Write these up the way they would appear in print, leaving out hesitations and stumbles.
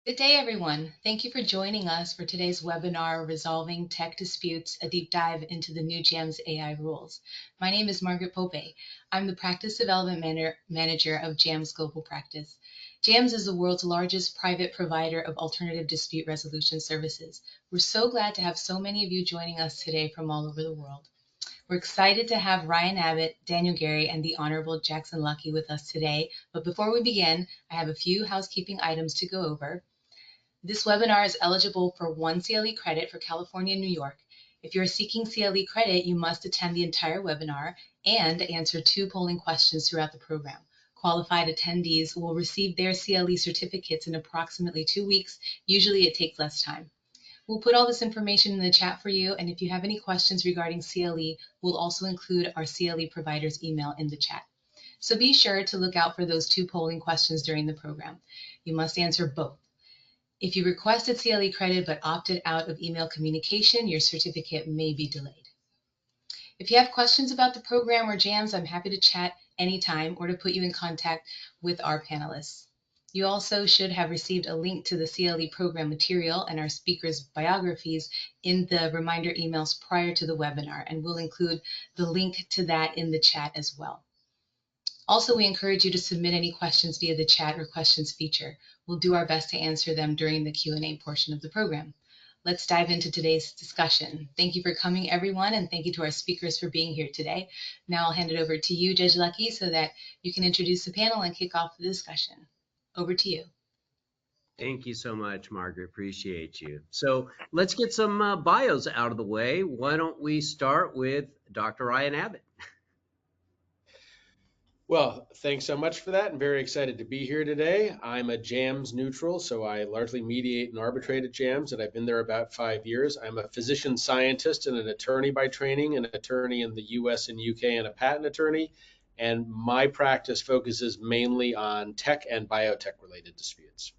Good day, everyone. Thank you for joining us for today's webinar, Resolving Tech Disputes, a deep dive into the new JAMS AI rules. My name is Margaret Pope. I'm the Practice Development Manager of JAMS Global Practice. JAMS is the world's largest private provider of alternative dispute resolution services. We're so glad to have so many of you joining us today from all over the world. We're excited to have Ryan Abbott, Daniel Gary, and the Honorable Jackson Lucky with us today. But before we begin, I have a few housekeeping items to go over. This webinar is eligible for 1 CLE credit for California and New York. If you're seeking CLE credit, you must attend the entire webinar and answer 2 polling questions throughout the program. Qualified attendees will receive their CLE certificates in approximately 2 weeks. Usually it takes less time. We'll put all this information in the chat for you, and if you have any questions regarding CLE, we'll also include our CLE provider's email in the chat. So be sure to look out for those 2 polling questions during the program. You must answer both. If you requested CLE credit but opted out of email communication, your certificate may be delayed. If you have questions about the program or JAMS, I'm happy to chat anytime or to put you in contact with our panelists. You also should have received a link to the CLE program material and our speakers' biographies in the reminder emails prior to the webinar, and we'll include the link to that in the chat as well. Also, we encourage you to submit any questions via the chat or questions feature. We'll do our best to answer them during the Q&A portion of the program. Let's dive into today's discussion. Thank you for coming, everyone, and thank you to our speakers for being here today. Now I'll hand it over to you, Judge Lucky, so that you can introduce the panel and kick off the discussion. Over to you. Thank you so much, Margaret. Appreciate you. So let's get some bios out of the way. Why don't we start with Dr. Ryan Abbott? Well, thanks so much for that. I'm very excited to be here today. I'm a JAMS neutral, so I largely mediate and arbitrate at JAMS, and I've been there about 5 years. I'm a physician scientist and an attorney by training, an attorney in the US and UK and a patent attorney. And my practice focuses mainly on tech and biotech related disputes.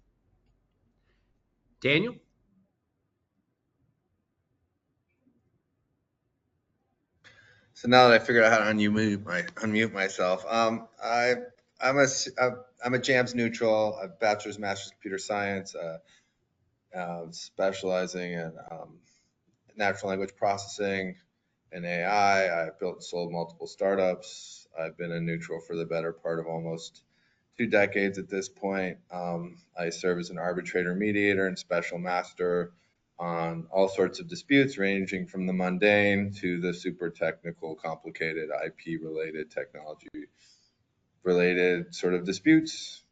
Daniel? So now that I figured out how to unmute myself, I'm a JAMS neutral, a bachelor's, master's computer science, specializing in natural language processing and AI. I've built and sold multiple startups. I've been a neutral for the better part of almost 2 decades at this point. I serve as an arbitrator, mediator, and special master on all sorts of disputes, ranging from the mundane to the super technical, complicated IP-related, technology-related sort of disputes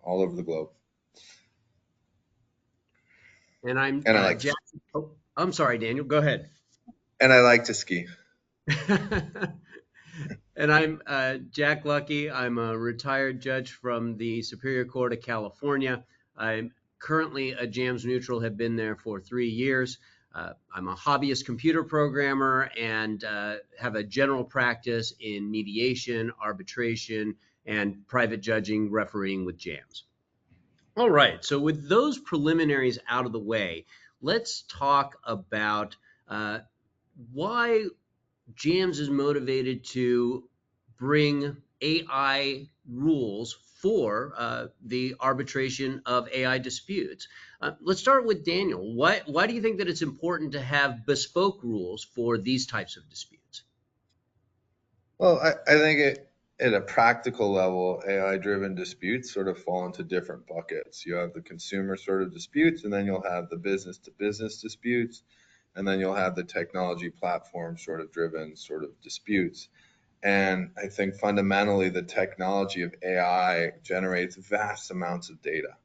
all over the globe. And I'm Jackson. Oh, I'm sorry, Daniel. Go ahead. And I like to ski. And I'm Jack Lucky. I'm a retired judge from the Superior Court of California. I'm currently a JAMS neutral, have been there for 3 years. I'm a hobbyist computer programmer and have a general practice in mediation, arbitration, and private judging, refereeing with JAMS. All right, so with those preliminaries out of the way, let's talk about why JAMS is motivated to bring AI rules for the arbitration of AI disputes. Let's start with Daniel. Why do you think that it's important to have bespoke rules for these types of disputes? Well, I think at a practical level, AI-driven disputes sort of fall into different buckets. You have the consumer sort of disputes, and then you'll have the business-to-business disputes, and then you'll have the technology platform sort of driven sort of disputes. And I think fundamentally the technology of AI generates vast amounts of data,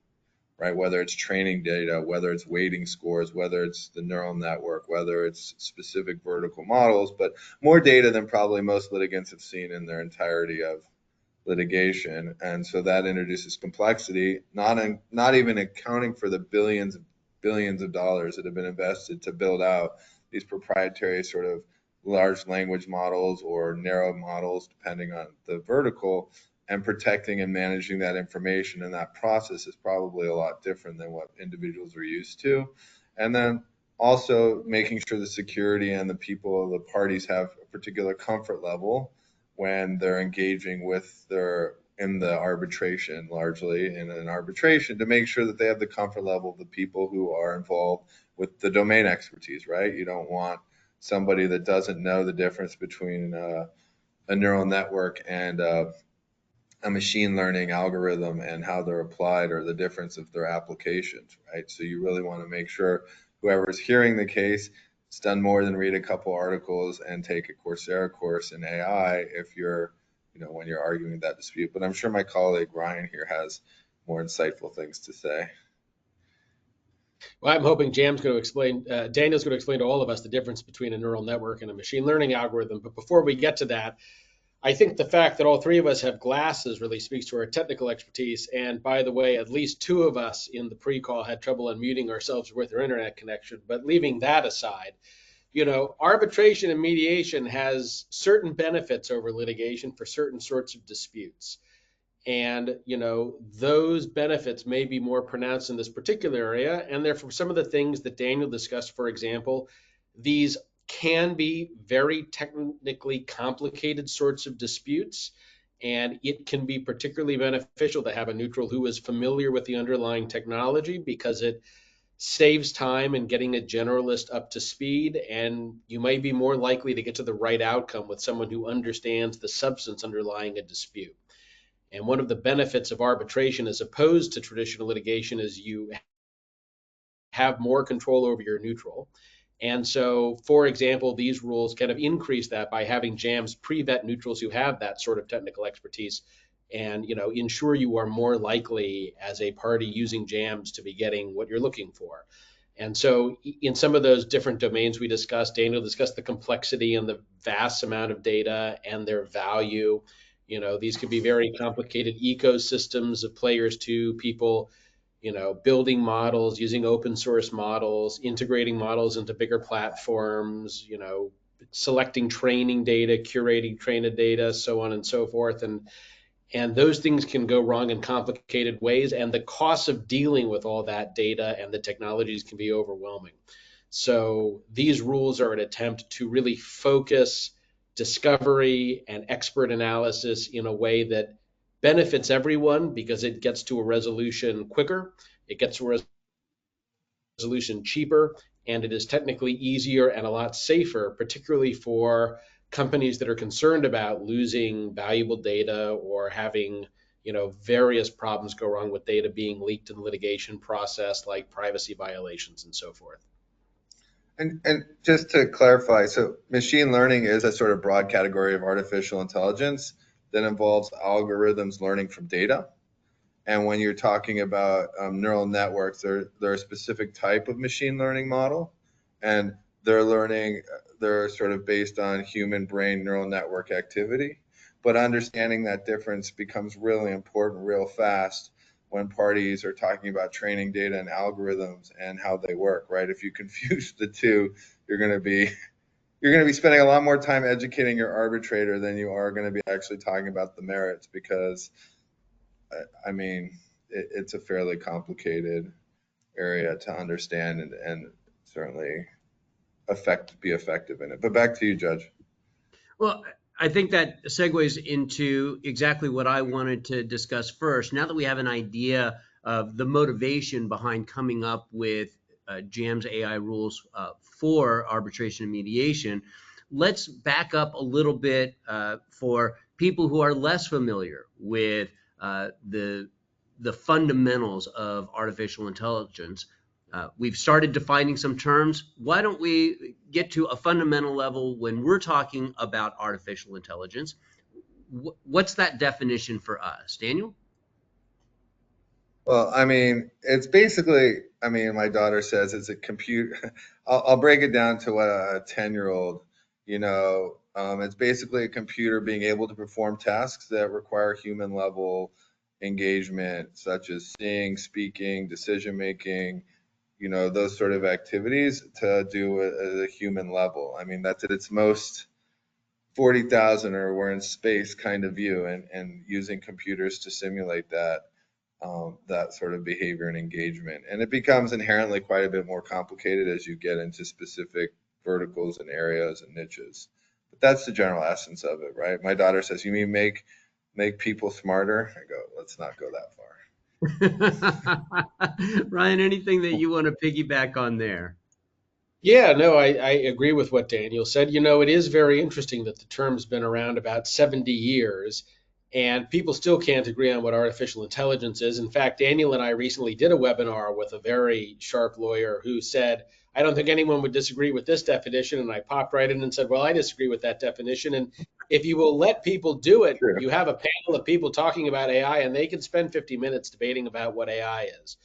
right? Whether it's training data, whether it's weighting scores, whether it's the neural network, whether it's specific vertical models, but more data than probably most litigants have seen in their entirety of litigation. And so that introduces complexity, not even accounting for the billions of dollars that have been invested to build out these proprietary sort of large language models or narrow models, depending on the vertical, and protecting and managing that information. And that process is probably a lot different than what individuals are used to. And then also making sure the security and the people, the parties have a particular comfort level when they're engaging with their in the arbitration, largely in an arbitration, to make sure that they have the comfort level of the people who are involved with the domain expertise, right? You don't want somebody that doesn't know the difference between a neural network and a machine learning algorithm and how they're applied, or the difference of their applications, right? So you really want to make sure whoever's hearing the case has done more than read a couple articles and take a Coursera course in AI if you're, when you're arguing that dispute. But I'm sure my colleague Ryan here has more insightful things to say. Well, I'm hoping Daniel's going to explain to all of us the difference between a neural network and a machine learning algorithm. But before we get to that, I think the fact that all three of us have glasses really speaks to our technical expertise. And by the way, at least two of us in the pre-call had trouble unmuting ourselves with our internet connection. But leaving that aside, arbitration and mediation has certain benefits over litigation for certain sorts of disputes. And, those benefits may be more pronounced in this particular area. And therefore, some of the things that Daniel discussed, for example, these can be very technically complicated sorts of disputes. And it can be particularly beneficial to have a neutral who is familiar with the underlying technology, because it saves time in getting a generalist up to speed. And you might be more likely to get to the right outcome with someone who understands the substance underlying a dispute. And one of the benefits of arbitration as opposed to traditional litigation is you have more control over your neutral. And so, for example, these rules kind of increase that by having JAMS pre-vet neutrals who have that sort of technical expertise, and ensure you are more likely as a party using JAMS to be getting what you're looking for. And so in some of those different domains we discussed, Daniel discussed the complexity and the vast amount of data and their value. These could be very complicated ecosystems of players too, people, building models, using open source models, integrating models into bigger platforms, selecting training data, curating trained data, so on and so forth. And those things can go wrong in complicated ways. And the cost of dealing with all that data and the technologies can be overwhelming. So these rules are an attempt to really focus discovery and expert analysis in a way that benefits everyone, because it gets to a resolution quicker, it gets to a resolution cheaper, and it is technically easier and a lot safer, particularly for companies that are concerned about losing valuable data or having various problems go wrong with data being leaked in the litigation process, like privacy violations and so forth. And just to clarify, so machine learning is a sort of broad category of artificial intelligence that involves algorithms learning from data. And when you're talking about neural networks, they're a specific type of machine learning model, and they're sort of based on human brain neural network activity. But understanding that difference becomes really important real fast when parties are talking about training data and algorithms and how they work, right? If you confuse the two, you're going to be spending a lot more time educating your arbitrator than you are going to be actually talking about the merits, because I mean, it's a fairly complicated area to understand and certainly be effective in it. But back to you, Judge. Well, I think that segues into exactly what I wanted to discuss first. Now that we have an idea of the motivation behind coming up with JAMS AI rules for arbitration and mediation, let's back up a little bit for people who are less familiar with the fundamentals of artificial intelligence. We've started defining some terms. Why don't we get to a fundamental level when we're talking about artificial intelligence? What's that definition for us? Daniel? Well, I mean, it's basically, I mean, my daughter says it's a computer. I'll break it down to what a 10-year-old, it's basically a computer being able to perform tasks that require human level engagement, such as seeing, speaking, decision making, those sort of activities to do at a human level. I mean, that's at its most 40,000 or we're in space kind of view, and using computers to simulate that sort of behavior and engagement. And it becomes inherently quite a bit more complicated as you get into specific verticals and areas and niches. But that's the general essence of it, right? My daughter says, you mean make make people smarter. I go, let's not go that far. Ryan, anything that you want to piggyback on there? Yeah, no, I agree with what Daniel said. You know, it is very interesting that the term's been around about 70 years and people still can't agree on what artificial intelligence is. In fact, Daniel and I recently did a webinar with a very sharp lawyer who said, I don't think anyone would disagree with this definition. And I popped right in and said, well, I disagree with that definition. And if you will let people do it, True. you have a panel of people talking about AI and they can spend 50 minutes debating about what AI is.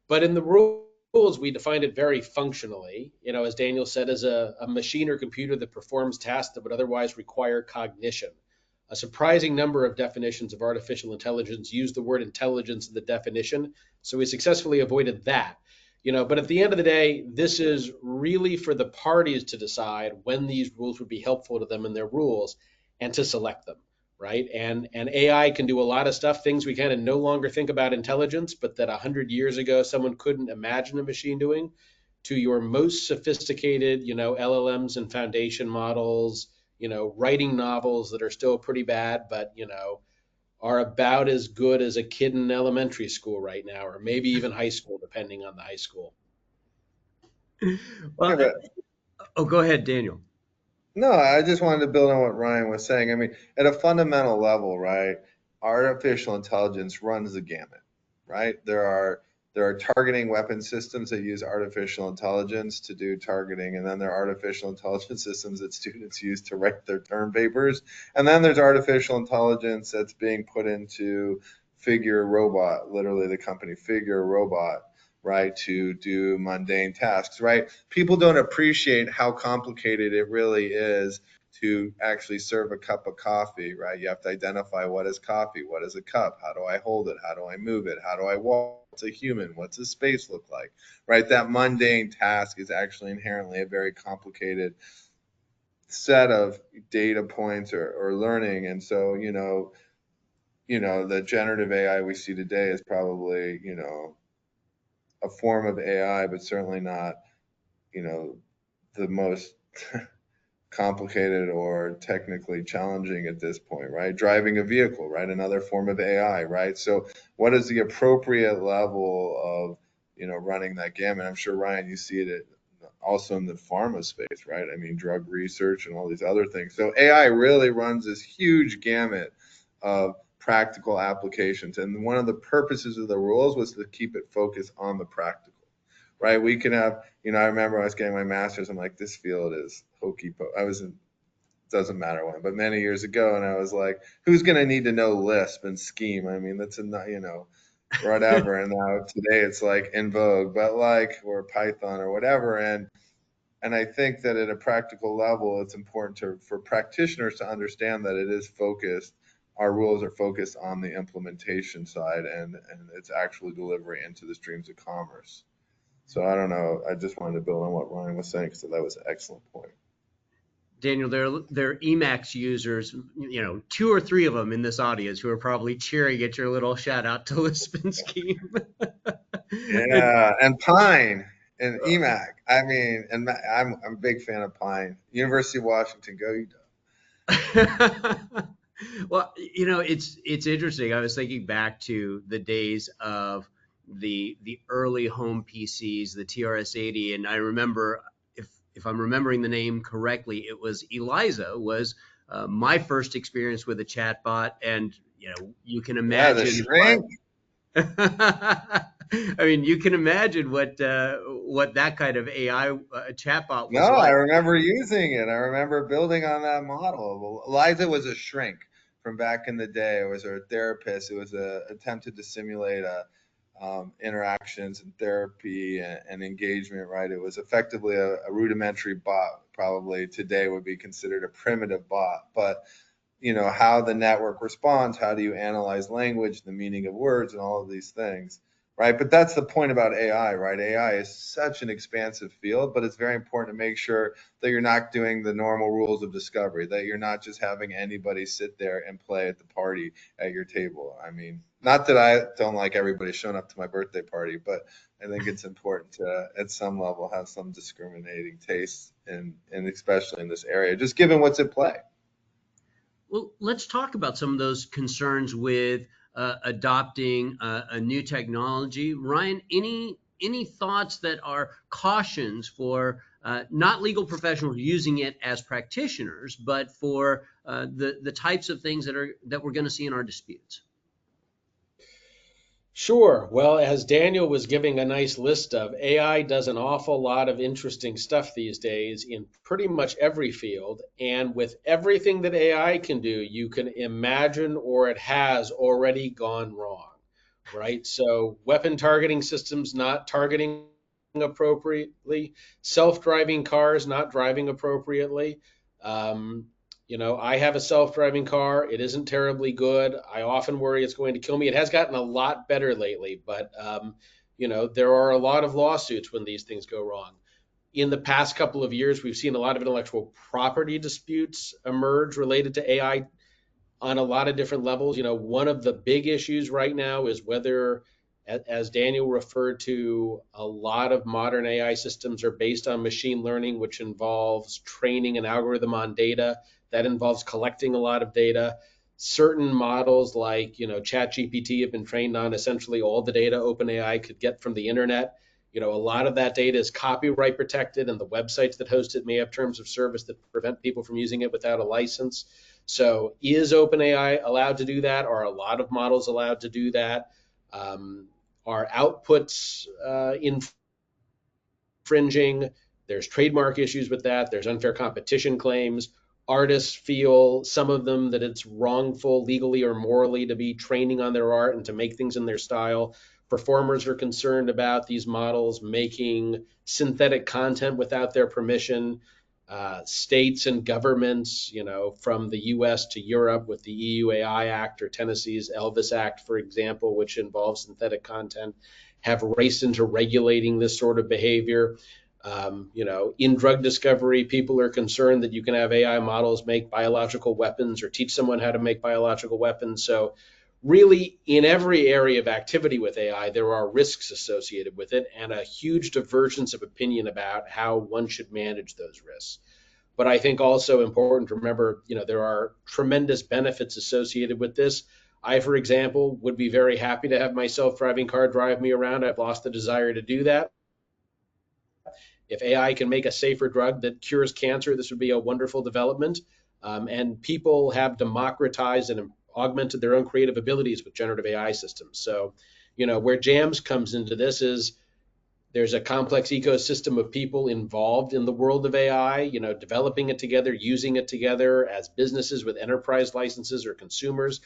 But in the rules, we defined it very functionally, you know, as Daniel said, as a machine or computer that performs tasks that would otherwise require cognition. A surprising number of definitions of artificial intelligence use the word intelligence in the definition, so we successfully avoided that. You know, but at the end of the day, this is really for the parties to decide when these rules would be helpful to them in their rules and to select them, right? And AI can do a lot of stuff, things we kind of no longer think about intelligence, but that 100 years ago someone couldn't imagine a machine doing. To your most sophisticated, you know, LLMs and foundation models, you know, writing novels that are still pretty bad, but you know, are about as good as a kid in elementary school right now, or maybe even high school, depending on the high school. Yeah, Well, but oh, go ahead, Daniel. no, I just wanted to build on what Ryan was saying. I mean, at a fundamental level, right, artificial intelligence runs the gamut, right? There are targeting weapon systems that use artificial intelligence to do targeting, and then there are artificial intelligence systems that students use to write their term papers, and then there's artificial intelligence that's being put into Figure Robot, literally the company Figure Robot, right, to do mundane tasks, right? People don't appreciate how complicated it really is to actually serve a cup of coffee, right? You have to identify what is coffee, what is a cup, how do I hold it, how do I move it, how do I walk, what's a human, what's a space look like, right? That mundane task is actually inherently a very complicated set of data points or learning. And so, the generative AI we see today is probably, a form of AI, but certainly not, the most complicated or technically challenging at this point, right? Driving a vehicle, right? Another form of AI, right? So what is the appropriate level of, running that gamut? I'm sure, Ryan, you see it also in the pharma space, right? I mean, drug research and all these other things. So AI really runs this huge gamut of practical applications. And one of the purposes of the rules was to keep it focused on the practical, right? We can have, I remember I was getting my master's. I'm like, this field is hokey pokey. Doesn't matter when, but many years ago, and I was like, who's going to need to know Lisp and Scheme? I mean, that's whatever. And now today it's like in vogue, but or Python or whatever. And I think that at a practical level, it's important for practitioners to understand that it is focused. Our rules are focused on the implementation side and its actual delivery into the streams of commerce. So I don't know. I just wanted to build on what Ryan was saying because that was an excellent point. Daniel, there are Emacs users, 2 or 3 of them in this audience who are probably cheering at your little shout out to Lisp and Scheme. Yeah, and Pine and EMAC. I mean, and I'm a big fan of Pine. University of Washington, go you. Well, it's interesting. I was thinking back to the days of the early home PCs, the TRS-80, and I remember, if I'm remembering the name correctly, it was Eliza was my first experience with a chatbot, and you can Yeah, the imagine. shrink. I mean, you can imagine what that kind of AI chatbot No, was I like. remember using it. I remember building on that model. Well, Eliza was a shrink from back in the day. It was a therapist. It was attempted to simulate interactions and therapy and engagement, right? It was effectively a rudimentary bot. Probably today would be considered a primitive bot, but how the network responds, how do you analyze language, the meaning of words, and all of these things, right? But that's the point about AI, right? AI is such an expansive field, but it's very important to make sure that you're not doing the normal rules of discovery, that you're not just having anybody sit there and play at the party at your table. I mean, not that I don't like everybody showing up to my birthday party, but I think it's important to, at some level, have some discriminating tastes, and especially in this area, just given what's at play. Well, let's talk about some of those concerns with adopting a new technology. Ryan, any thoughts that are cautions for not legal professionals using it as practitioners, but for the types of things that we're going to see in our disputes? Sure. Well, as Daniel was giving a nice list of, AI does an awful lot of interesting stuff these days in pretty much every field. And with everything that AI can do, you can imagine or it has already gone wrong, right? So, weapon targeting systems not targeting appropriately, self driving cars not driving appropriately. Um, I have a self-driving car. It isn't terribly good. I often worry it's going to kill me. It has gotten a lot better lately, but there are a lot of lawsuits when these things go wrong. In the past couple of years, we've seen a lot of intellectual property disputes emerge related to AI on a lot of different levels. One of the big issues right now is whether, as Daniel referred to, a lot of modern AI systems are based on machine learning, which involves training an algorithm on data. That involves collecting a lot of data. Certain models like, ChatGPT have been trained on essentially all the data OpenAI could get from the internet. A lot of that data is copyright protected, and the websites that host it may have terms of service that prevent people from using it without a license. So is OpenAI allowed to do that? Are a lot of models allowed to do that? Are outputs infringing? There's trademark issues with that. There's unfair competition claims. Artists feel, some of them, that it's wrongful legally or morally to be training on their art and to make things in their style. Performers are concerned about these models making synthetic content without their permission. States and governments, from the US to Europe with the EU AI Act or Tennessee's Elvis Act, for example, which involves synthetic content, have raced into regulating this sort of behavior. In drug discovery, people are concerned that you can have AI models make biological weapons or teach someone how to make biological weapons. So really, in every area of activity with AI, there are risks associated with it and a huge divergence of opinion about how one should manage those risks. But I think also important to remember, there are tremendous benefits associated with this. I, for example, would be very happy to have my self-driving car drive me around. I've lost the desire to do that. If AI can make a safer drug that cures cancer, this would be a wonderful development. And people have democratized and augmented their own creative abilities with generative AI systems. So, where JAMS comes into this is there's a complex ecosystem of people involved in the world of AI, developing it together, using it together as businesses with enterprise licenses or consumers.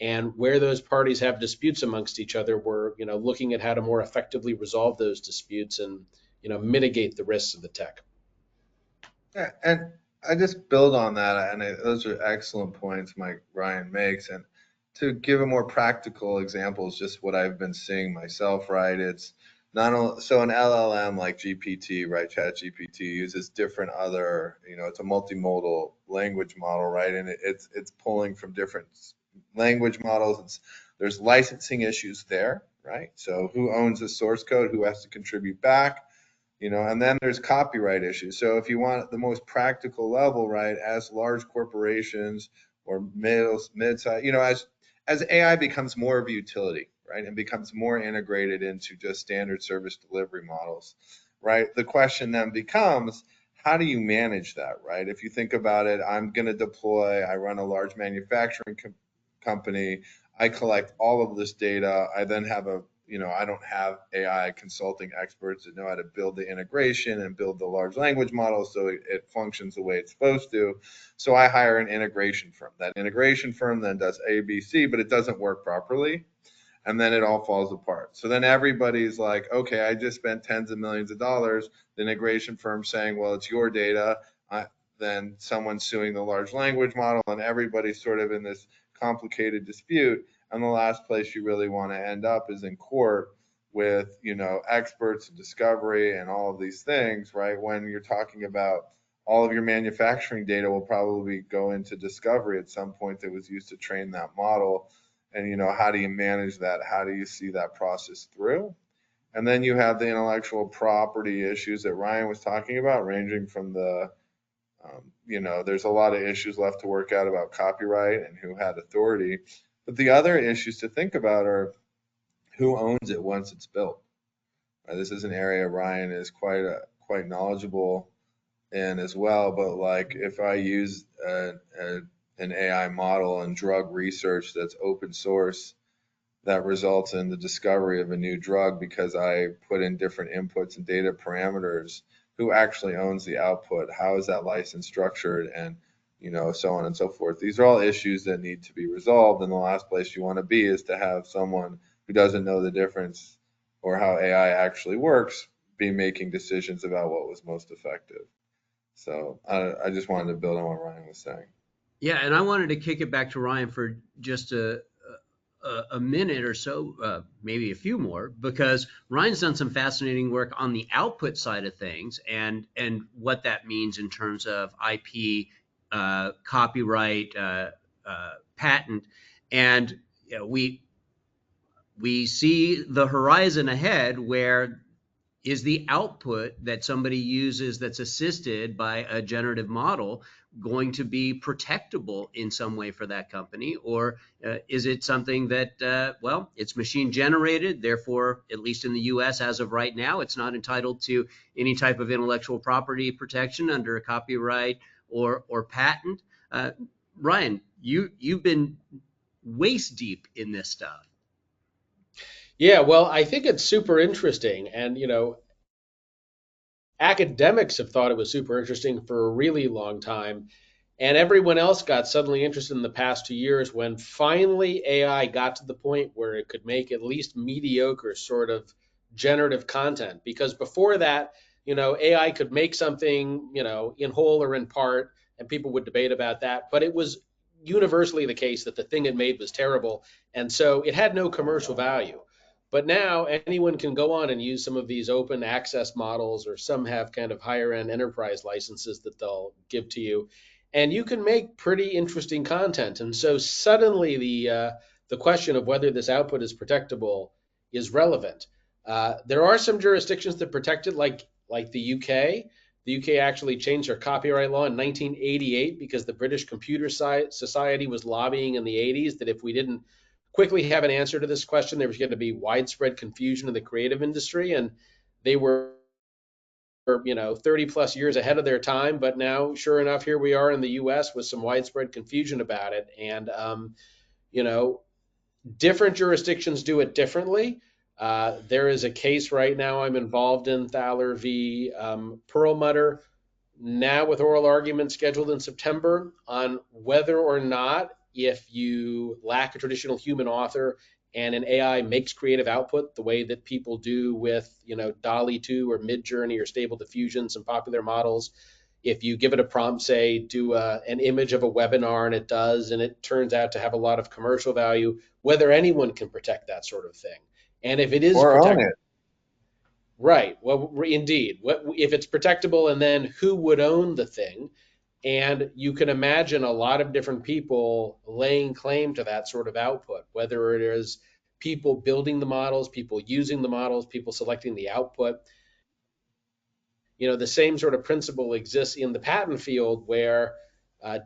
And where those parties have disputes amongst each other, we're looking at how to more effectively resolve those disputes and mitigate the risks of the tech. Yeah, and I just build on that, and those are excellent points Mike Ryan makes. And to give a more practical example is just what I've been seeing myself, right? It's not only, so an LLM like GPT, right? ChatGPT uses different other, it's a multimodal language model, right? And it's pulling from different language models. There's licensing issues there, right? So who owns the source code? Who has to contribute back? And then there's copyright issues. So if you want the most practical level, right, as large corporations or mid-size, as AI becomes more of a utility, right, and becomes more integrated into just standard service delivery models, right, the question then becomes, how do you manage that, right? If you think about it, I'm going to deploy, I run a large manufacturing company, I collect all of this data, I then have I don't have AI consulting experts that know how to build the integration and build the large language model so it functions the way it's supposed to. So I hire an integration firm. That integration firm then does A, B, C, but it doesn't work properly. And then it all falls apart. So then everybody's like, okay, I just spent tens of millions of dollars. The integration firm saying, well, it's your data. Then someone's suing the large language model, and everybody's sort of in this complicated dispute. And the last place you really want to end up is in court with, experts and discovery and all of these things, right? When you're talking about all of your manufacturing data will probably go into discovery at some point that was used to train that model. And, how do you manage that? How do you see that process through? And then you have the intellectual property issues that Ryan was talking about, ranging from the There's a lot of issues left to work out about copyright and who had authority. But the other issues to think about are who owns it once it's built. This is an area Ryan is quite knowledgeable in as well. But like if I use an AI model in drug research that's open source, that results in the discovery of a new drug because I put in different inputs and data parameters, who actually owns the output? How is that license structured? And so on and so forth. These are all issues that need to be resolved. And the last place you want to be is to have someone who doesn't know the difference or how AI actually works be making decisions about what was most effective. So I just wanted to build on what Ryan was saying. Yeah, and I wanted to kick it back to Ryan for just a minute or so, maybe a few more, because Ryan's done some fascinating work on the output side of things and what that means in terms of IP, copyright, patent, and we see the horizon ahead where is the output that somebody uses that's assisted by a generative model going to be protectable in some way for that company? Or is it something that, it's machine generated, therefore, at least in the US as of right now, it's not entitled to any type of intellectual property protection under a copyright or patent? Ryan, you've been waist deep in this stuff. Yeah, well, I think it's super interesting. And, academics have thought it was super interesting for a really long time. And everyone else got suddenly interested in the past 2 years when finally AI got to the point where it could make at least mediocre sort of generative content. Because before that, AI could make something, in whole or in part, and people would debate about that. But it was universally the case that the thing it made was terrible. And so it had no commercial value. But now anyone can go on and use some of these open access models, or some have kind of higher end enterprise licenses that they'll give to you, and you can make pretty interesting content. And so suddenly the question of whether this output is protectable is relevant. There are some jurisdictions that protect it, like the UK. The UK actually changed their copyright law in 1988 because the British Computer Society was lobbying in the 80s that if we didn't quickly have an answer to this question, there was going to be widespread confusion in the creative industry, and they were 30 plus years ahead of their time. But now, sure enough, here we are in the US with some widespread confusion about it. And you know different jurisdictions do it differently. There is a case right now I'm involved in, Thaler v. Perlmutter, now with oral argument scheduled in September, on whether or not, if you lack a traditional human author and an AI makes creative output the way that people do with, DALL-E 2 or Midjourney or Stable Diffusion, some popular models, if you give it a prompt, say, do an image of a webinar, and it does, and it turns out to have a lot of commercial value, whether anyone can protect that sort of thing. And if it is Or own protected, it. right, well, indeed, what if it's protectable, and then who would own the thing? And you can imagine a lot of different people laying claim to that sort of output, whether it is people building the models, people using the models, people selecting the output. The same sort of principle exists in the patent field, where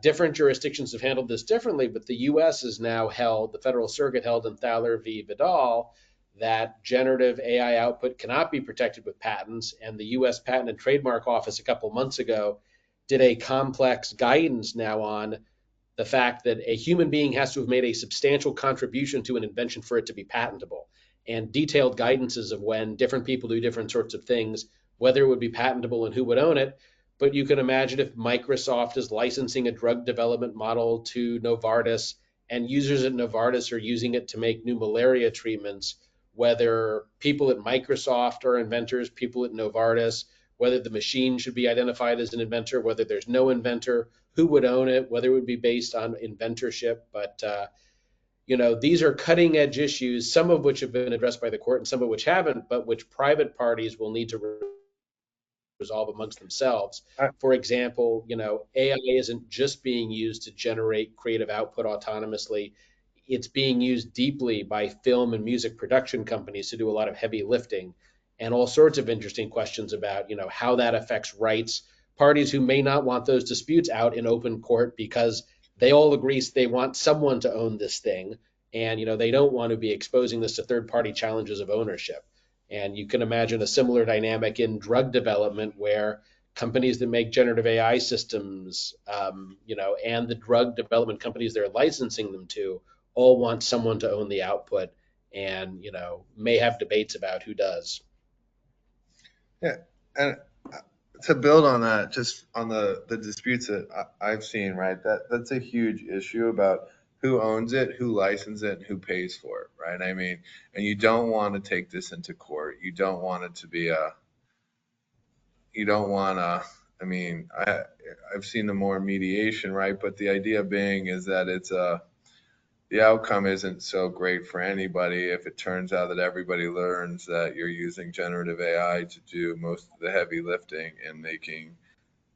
different jurisdictions have handled this differently, but the US has now held, the Federal Circuit held in Thaler v. Vidal, that generative AI output cannot be protected with patents. And the US Patent and Trademark Office a couple months ago did a complex guidance now on the fact that a human being has to have made a substantial contribution to an invention for it to be patentable, and detailed guidances of when different people do different sorts of things, whether it would be patentable and who would own it. But you can imagine if Microsoft is licensing a drug development model to Novartis, and users at Novartis are using it to make new malaria treatments, whether people at Microsoft are inventors, people at Novartis, whether the machine should be identified as an inventor, whether there's no inventor, who would own it, whether it would be based on inventorship. But these are cutting edge issues, some of which have been addressed by the court and some of which haven't, but which private parties will need to resolve amongst themselves. I, For example, AI isn't just being used to generate creative output autonomously. It's being used deeply by film and music production companies to do a lot of heavy lifting, and all sorts of interesting questions about, how that affects rights, parties who may not want those disputes out in open court because they all agree they want someone to own this thing, and they don't want to be exposing this to third-party challenges of ownership. And you can imagine a similar dynamic in drug development where companies that make generative AI systems, and the drug development companies they're licensing them to all want someone to own the output, and may have debates about who does. Yeah, and to build on that, just on the disputes that I've seen, right? That's a huge issue about who owns it, who licenses it, and who pays for it, right? I mean, and you don't want to take this into court. You don't want it to be you don't want to. I mean, I've seen the more mediation, right? But the idea being is that the outcome isn't so great for anybody if it turns out that everybody learns that you're using generative AI to do most of the heavy lifting in making,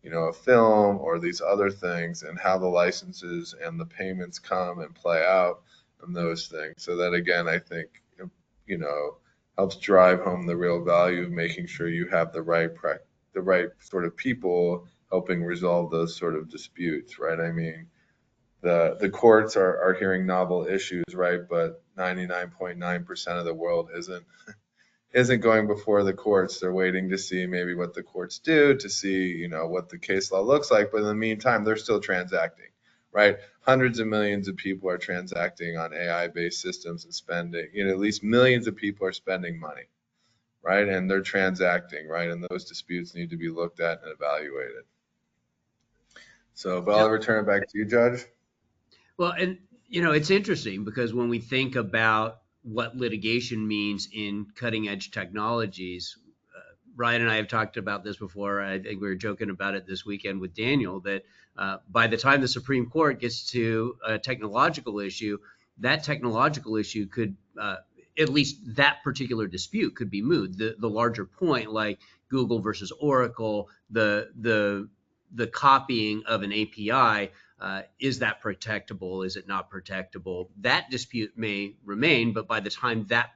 a film or these other things, and how the licenses and the payments come and play out and those things. So that, again, I think, helps drive home the real value of making sure you have the right sort of people helping resolve those sort of disputes, right? I mean, the courts are hearing novel issues, right? But 99.9% of the world isn't going before the courts. They're waiting to see maybe what the courts do, to see, what the case law looks like. But in the meantime, they're still transacting, right? Hundreds of millions of people are transacting on AI-based systems and spending, at least millions of people are spending money, right? And they're transacting, right? And those disputes need to be looked at and evaluated. So, but I'll return it back to you, Judge. Well, and it's interesting because when we think about what litigation means in cutting edge technologies, Ryan and I have talked about this before. I think we were joking about it this weekend with Daniel, that by the time the Supreme Court gets to a technological issue, that technological issue could, at least that particular dispute could be moved. The larger point, like Google versus Oracle, the copying of an API, is that protectable? Is it not protectable? That dispute may remain, but by the time that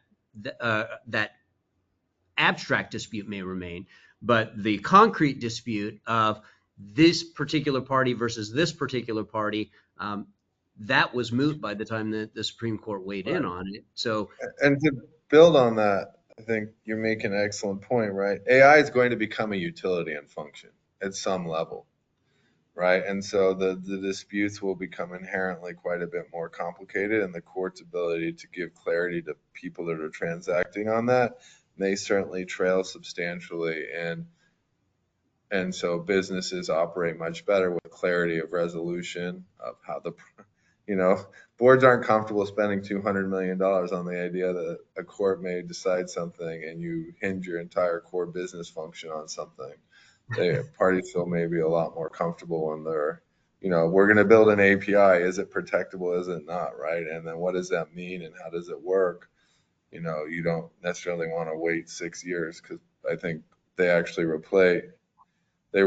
abstract dispute may remain, but the concrete dispute of this particular party versus this particular party, that was moot by the time that the Supreme Court weighed in on it. So, and to build on that, I think you're making an excellent point, right? AI is going to become a utility and function at some level, right? And so the disputes will become inherently quite a bit more complicated, and the court's ability to give clarity to people that are transacting on that may certainly trail substantially. And so businesses operate much better with clarity of resolution of how boards aren't comfortable spending $200 million on the idea that a court may decide something and you hinge your entire core business function on something. Parties feel maybe a lot more comfortable when they're, we're going to build an API. Is it protectable? Is it not? Right? And then what does that mean and how does it work? You don't necessarily want to wait 6 years, because I think they actually Oracle by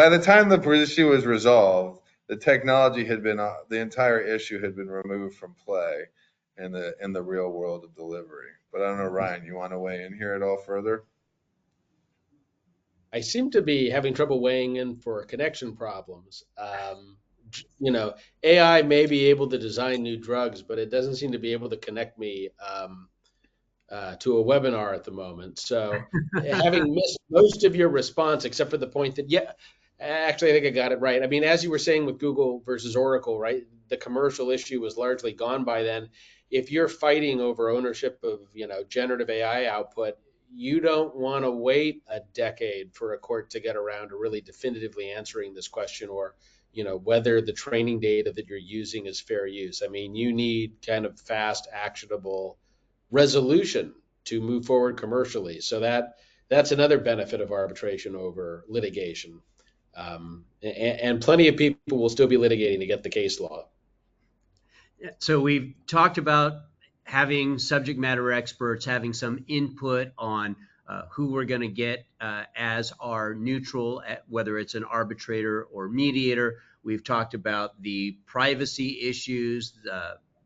the time the issue was resolved, the technology had been, the entire issue had been removed from play in the real world of delivery. But I don't know, Ryan, you want to weigh in here at all further? I seem to be having trouble weighing in for connection problems. AI may be able to design new drugs, but it doesn't seem to be able to connect me to a webinar at the moment. So, having missed most of your response, except for the point that, yeah, actually, I think I got it right. I mean, as you were saying with Google versus Oracle, right? The commercial issue was largely gone by then. If you're fighting over ownership of, generative AI output, you don't want to wait a decade for a court to get around to really definitively answering this question, or, whether the training data that you're using is fair use. I mean, you need kind of fast, actionable resolution to move forward commercially. So that's another benefit of arbitration over litigation. And plenty of people will still be litigating to get the case law. So we've talked about having subject matter experts, having some input on who we're going to get as our neutral, whether it's an arbitrator or mediator. We've talked about the privacy issues,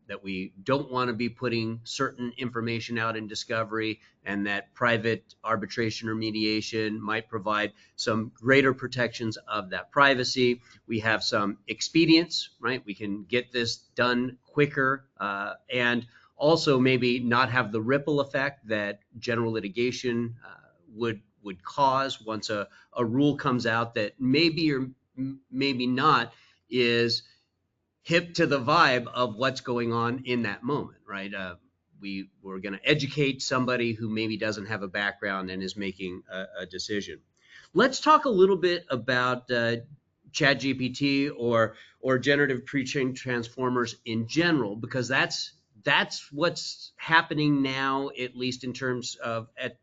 that we don't want to be putting certain information out in discovery, and that private arbitration or mediation might provide some greater protections of that privacy. We have some expedience, right? We can get this done quicker, and also maybe not have the ripple effect that general litigation would cause once a rule comes out that maybe or maybe not is hip to the vibe of what's going on in that moment, right? We're going to educate somebody who maybe doesn't have a background and is making a decision. Let's talk a little bit about ChatGPT or generative pre-trained transformers in general, because that's what's happening now, at least in terms of at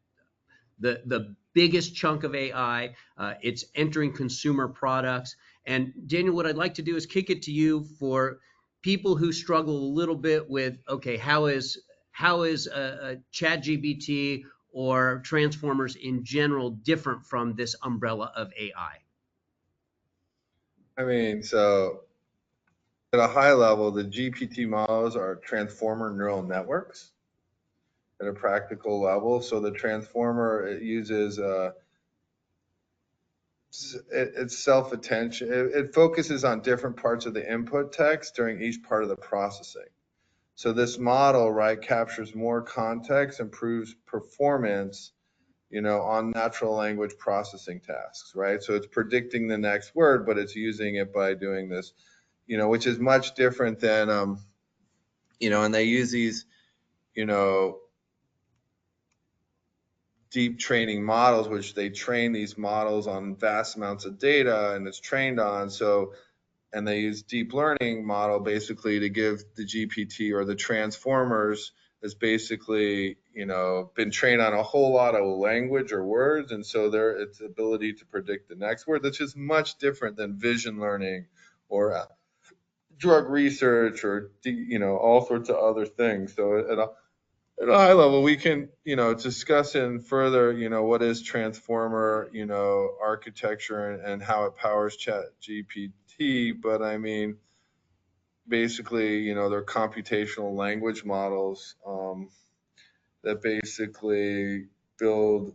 the biggest chunk of AI. It's entering consumer products. And Daniel, what I'd like to do is kick it to you for people who struggle a little bit with, okay, how is a ChatGPT or transformers in general different from this umbrella of AI? I mean, so at a high level, the GPT models are transformer neural networks at a practical level. So the transformer, it uses it's self-attention. It focuses on different parts of the input text during each part of the processing. So this model, right, captures more context, improves performance, on natural language processing tasks, right? So it's predicting the next word, but it's using it by doing this, which is much different than, and they use these, deep training models, which they train these models on vast amounts of data and it's trained on. And they use deep learning model basically to give the GPT or the transformers has basically, been trained on a whole lot of language or words. And so its ability to predict the next word, that's just much different than vision learning or drug research or, all sorts of other things. So at a high level, we can, discuss in further, what is transformer, architecture and how it powers ChatGPT. But I mean, basically, they're computational language models that basically build,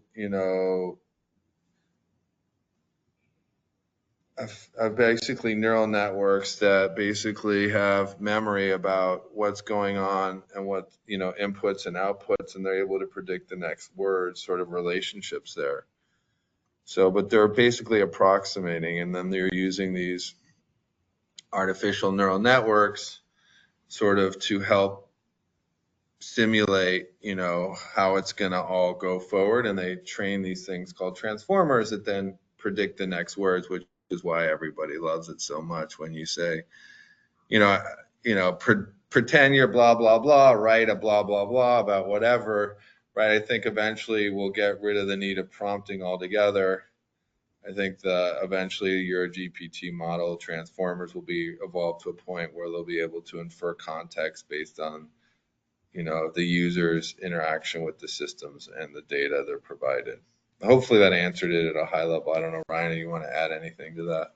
basically neural networks that basically have memory about what's going on and what, inputs and outputs, and they're able to predict the next word, sort of relationships there. So, but they're basically approximating, and then they're using these artificial neural networks sort of to help simulate, how it's going to all go forward. And they train these things called transformers that then predict the next words, which is why everybody loves it so much. When you say, pretend you're blah, blah, blah, write a blah, blah, blah about whatever, right? I think eventually we'll get rid of the need of prompting altogether. I think eventually your GPT model transformers will be evolved to a point where they'll be able to infer context based on, the user's interaction with the systems and the data they're provided. Hopefully that answered it at a high level. I don't know, Ryan, you want to add anything to that?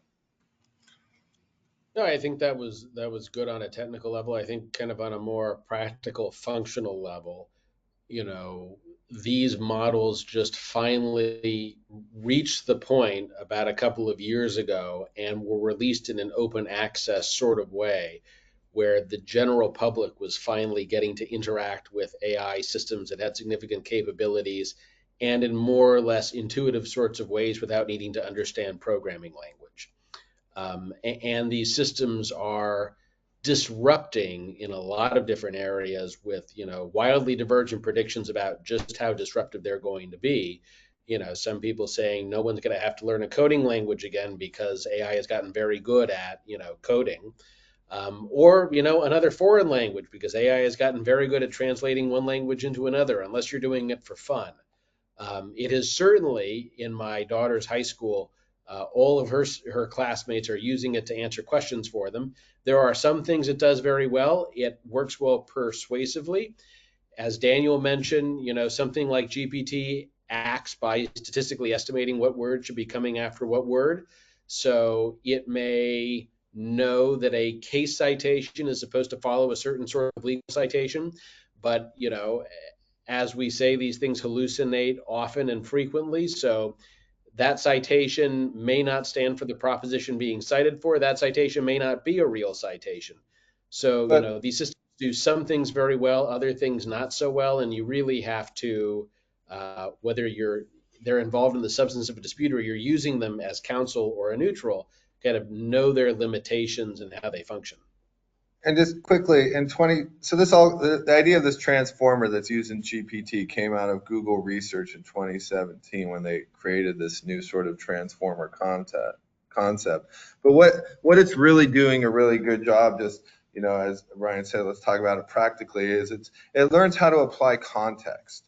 No, I think that was good on a technical level. I think kind of on a more practical, functional level, these models just finally reached the point about a couple of years ago and were released in an open access sort of way where the general public was finally getting to interact with AI systems that had significant capabilities and in more or less intuitive sorts of ways without needing to understand programming language. And these systems are disrupting in a lot of different areas with, wildly divergent predictions about just how disruptive they're going to be. Some people saying no one's going to have to learn a coding language again because AI has gotten very good at, coding. Or, another foreign language because AI has gotten very good at translating one language into another, unless you're doing it for fun. It is certainly in my daughter's high school, all of her classmates are using it to answer questions for them. There are some things it does very well. It works well persuasively. As Daniel mentioned, something like GPT acts by statistically estimating what word should be coming after what word. So it may know that a case citation is supposed to follow a certain sort of legal citation, but as we say, these things hallucinate often and frequently. So that citation may not stand for the proposition being cited for. That citation may not be a real citation. So, But these systems do some things very well, other things not so well, and you really have to, whether they're involved in the substance of a dispute or you're using them as counsel or a neutral, kind of know their limitations and how they function. And just quickly, so the idea of this transformer that's used in GPT came out of Google research in 2017 when they created this new sort of transformer concept. But what it's really doing a really good job, just, as Ryan said, let's talk about it practically, is it learns how to apply context,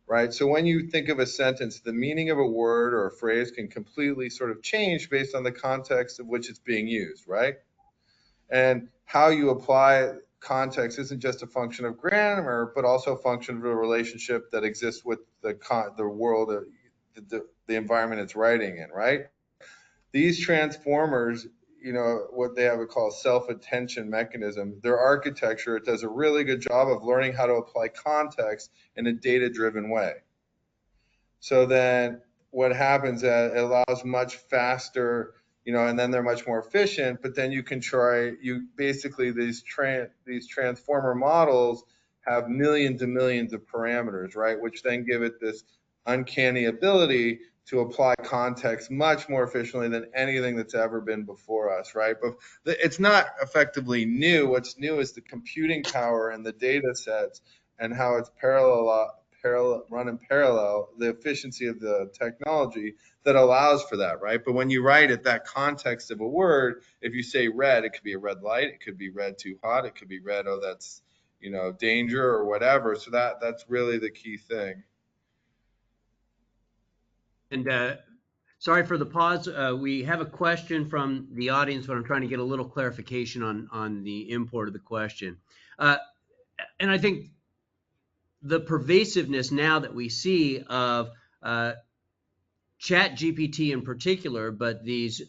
right? So when you think of a sentence, the meaning of a word or a phrase can completely sort of change based on the context of which it's being used, right? And how you apply context isn't just a function of grammar, but also a function of the relationship that exists with the world, the environment it's writing in, right? These transformers, what they have called self-attention mechanism, their architecture, it does a really good job of learning how to apply context in a data-driven way. So then what happens, it allows much faster, and then they're much more efficient, but then basically these transformer models have millions and millions of parameters, right? Which then give it this uncanny ability to apply context much more efficiently than anything that's ever been before us, right? But it's not effectively new. What's new is the computing power and the data sets and how it's run in parallel, the efficiency of the technology that allows for that, right? But when you write it, that context of a word, if you say red, it could be a red light, it could be red too hot, it could be red, oh, that's, danger or whatever. So that's really the key thing. And sorry for the pause. We have a question from the audience, but I'm trying to get a little clarification on the import of the question. And I think the pervasiveness now that we see of Chat GPT in particular, but these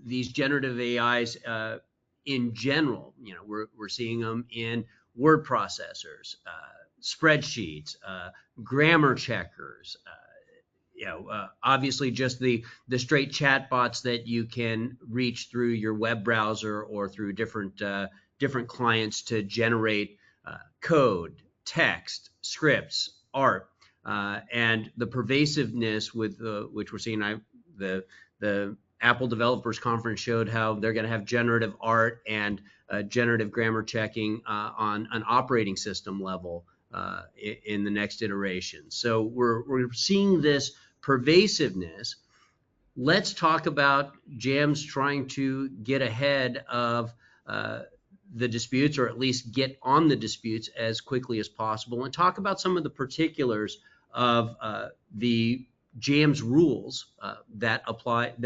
generative AIs in general, we're seeing them in word processors, spreadsheets, grammar checkers. Obviously just the straight chat bots that you can reach through your web browser or through different clients to generate code, text, scripts, art, and the pervasiveness with which we're seeing. The Apple Developers Conference showed how they're going to have generative art and generative grammar checking on an operating system level in the next iteration. So we're seeing this pervasiveness. Let's talk about JAMS trying to get ahead of the disputes, or at least get on the disputes as quickly as possible, and talk about some of the particulars of the JAMS rules that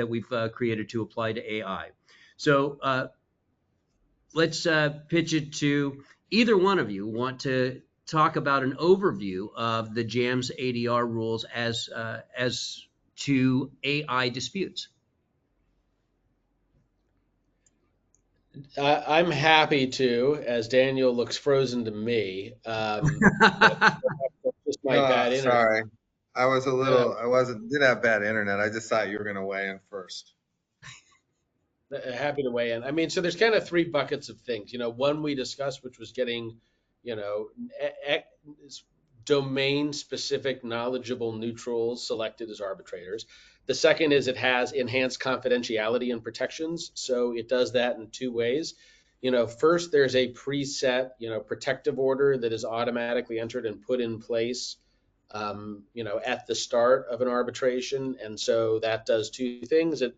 we've created to apply to AI. So let's pitch it to either one of you. Want to talk about an overview of the JAMS ADR rules as to AI disputes? I'm happy to, as Daniel looks frozen to me. Just my bad internet. Sorry. I was didn't have bad internet. I just thought you were going to weigh in first. Happy to weigh in. I mean, so there's kind of three buckets of things. One we discussed, which was getting, domain-specific, knowledgeable neutrals selected as arbitrators. The second is it has enhanced confidentiality and protections. So it does that in two ways. First, there's a preset, protective order that is automatically entered and put in place, at the start of an arbitration. And so that does two things. It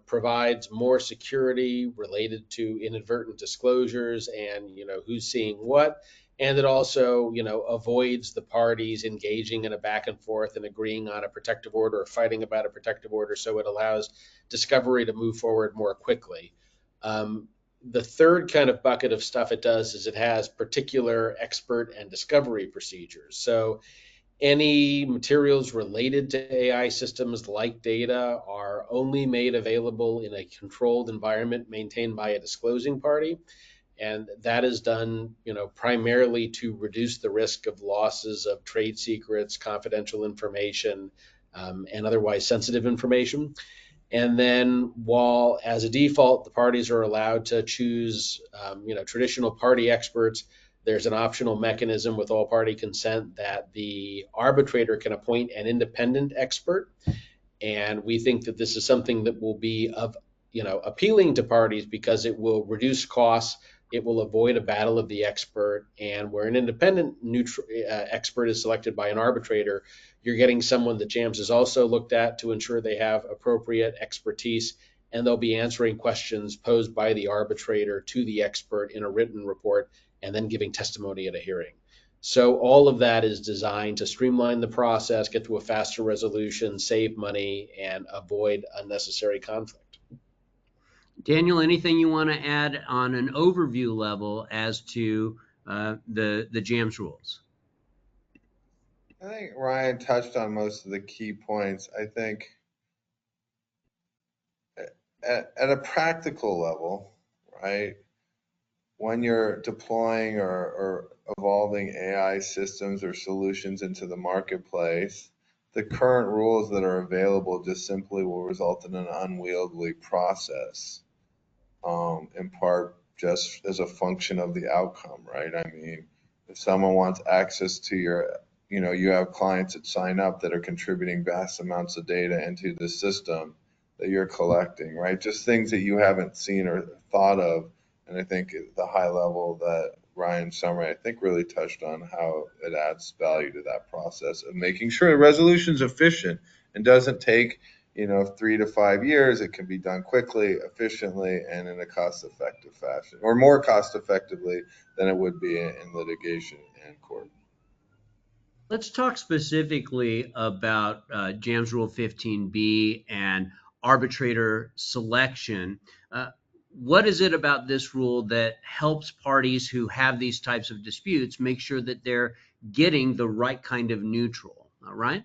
provides more security related to inadvertent disclosures and, who's seeing what. And it also, avoids the parties engaging in a back and forth and agreeing on a protective order or fighting about a protective order. So it allows discovery to move forward more quickly. The third kind of bucket of stuff it does is it has particular expert and discovery procedures. So Any materials related to AI systems like data are only made available in a controlled environment maintained by a disclosing party. And that is done, primarily to reduce the risk of losses of trade secrets, confidential information, and otherwise sensitive information. And then, while as a default, the parties are allowed to choose, traditional party experts, there's an optional mechanism with all party consent that the arbitrator can appoint an independent expert. And we think that this is something that will be of, appealing to parties because it will reduce costs. It will avoid a battle of the expert. And where an independent neutral expert is selected by an arbitrator, you're getting someone that JAMS has also looked at to ensure they have appropriate expertise, and they'll be answering questions posed by the arbitrator to the expert in a written report and then giving testimony at a hearing. So all of that is designed to streamline the process, get to a faster resolution, save money, and avoid unnecessary conflict. Daniel, anything you want to add on an overview level as to the JAMS rules? I think Ryan touched on most of the key points. I think at a practical level, right, when you're deploying or evolving AI systems or solutions into the marketplace, the current rules that are available just simply will result in an unwieldy process, in part just as a function of the outcome, right? I mean, if someone wants access to your, you have clients that sign up that are contributing vast amounts of data into the system that you're collecting, right? Just things that you haven't seen or thought of. And I think the high level that Ryan's summary, I think, really touched on how it adds value to that process of making sure the resolution is efficient and doesn't take 3 to 5 years. It can be done quickly, efficiently, and in a cost-effective fashion, or more cost-effectively than it would be in litigation and court. Let's talk specifically about JAMS Rule 15B and arbitrator selection. What is it about this rule that helps parties who have these types of disputes make sure that they're getting the right kind of neutral? Right?